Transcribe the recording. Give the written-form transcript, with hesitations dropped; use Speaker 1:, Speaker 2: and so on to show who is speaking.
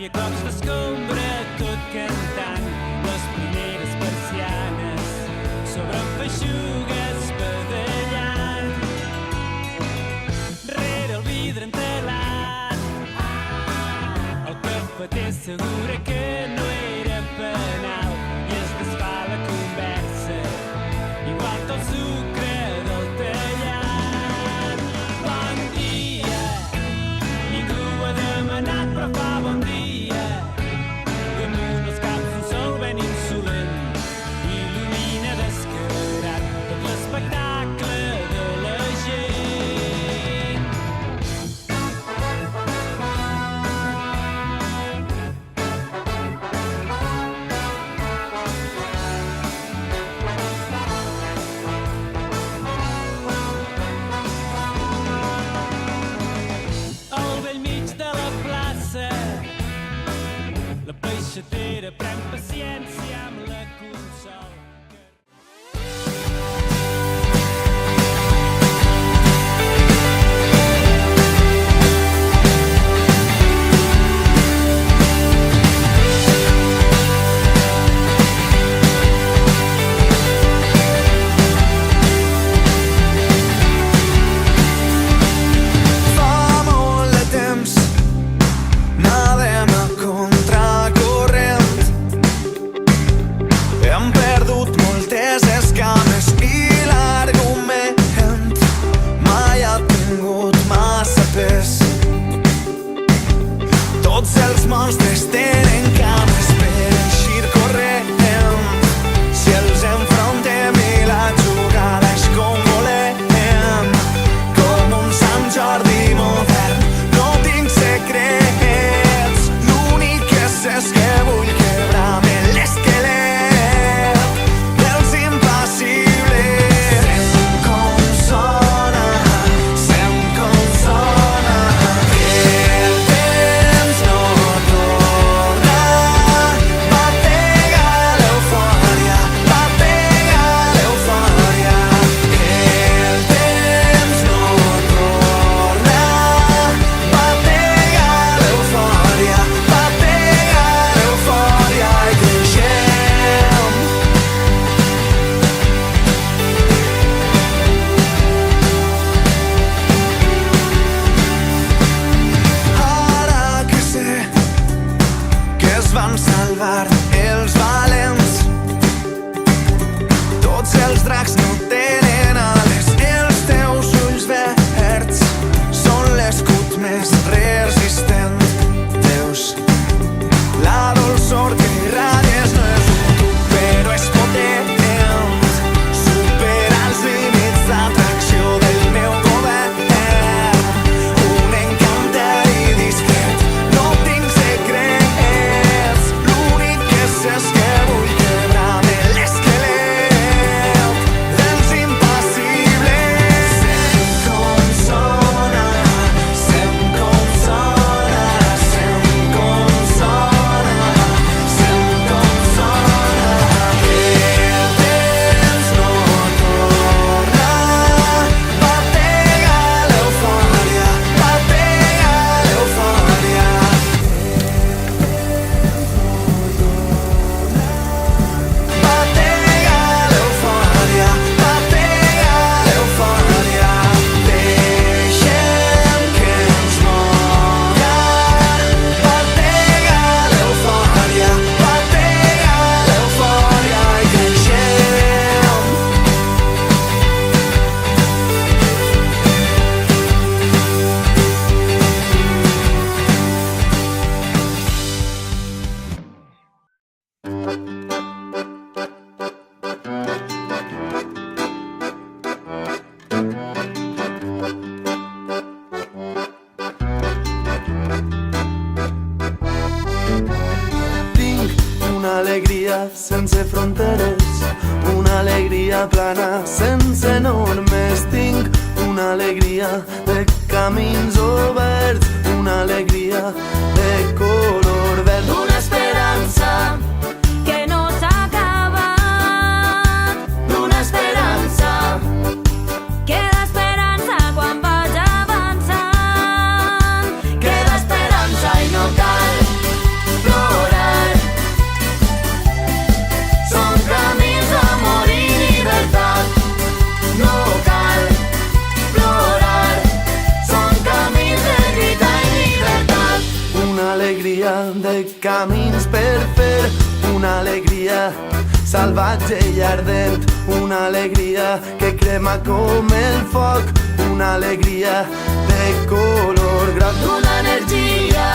Speaker 1: i a cops d'escombra tot cantant les primeres persianes s'obren feixugues badallant rere el vidre entelat el cafeter assegura que no era penal i es desfà la conversa igual que el sucre del tallat. Bon dia, ningú ha demanat però fa bon dia. Damunt els caps un sol ben insolent il·lumina descarat tot l'espectacle de la gent. Al bell mig de la plaça la peixatera pren paciència amb la consol.
Speaker 2: Fa molt de temps nadem a contracorrent. Hem perdut moltes escames i l'argument mai ha tingut massa pes. Tots els monstres tenen cames per eixir corrent. Si els enfrontem i la jugada és com volem, com un Sant Jordi modern, no tinc secrets. L'únic que sé és que vull quebrar-me l'esquelet dels impassibles. Sent com sona, que el temps no torna. Batega l'eufòria, que el temps no torna. Batega l'eufòria i creixem. Ara que sé que es van salvar els valents, tots els dracs no tenen ales, els teus ulls verds són l'escut més resistent. Veus, la dolçor que irradies no és un tub, però és potent. Supera els límits d'atracció del meu govern. Un encanteri discret, no tinc secrets. L'únic que sé és que vull quebrar-me l'esquelet dels impassibles. Sent com sona, que el temps no torna. Batega l'eufòria, deixem que ens moga. Batega l'eufòria i creixem. Tinc una alegria sense fronteres, una alegria plana sense normes. Tinc una alegria de camins oberts, una alegria de color verd. Una esperança
Speaker 3: que no s'ha acabat, una esperança queda esperança quan vaig avançant, queda esperança i no cal
Speaker 2: alegria de camins per fer, una alegria salvatge i ardent, una alegria que crema com el foc, una alegria de color groc,
Speaker 3: Una energia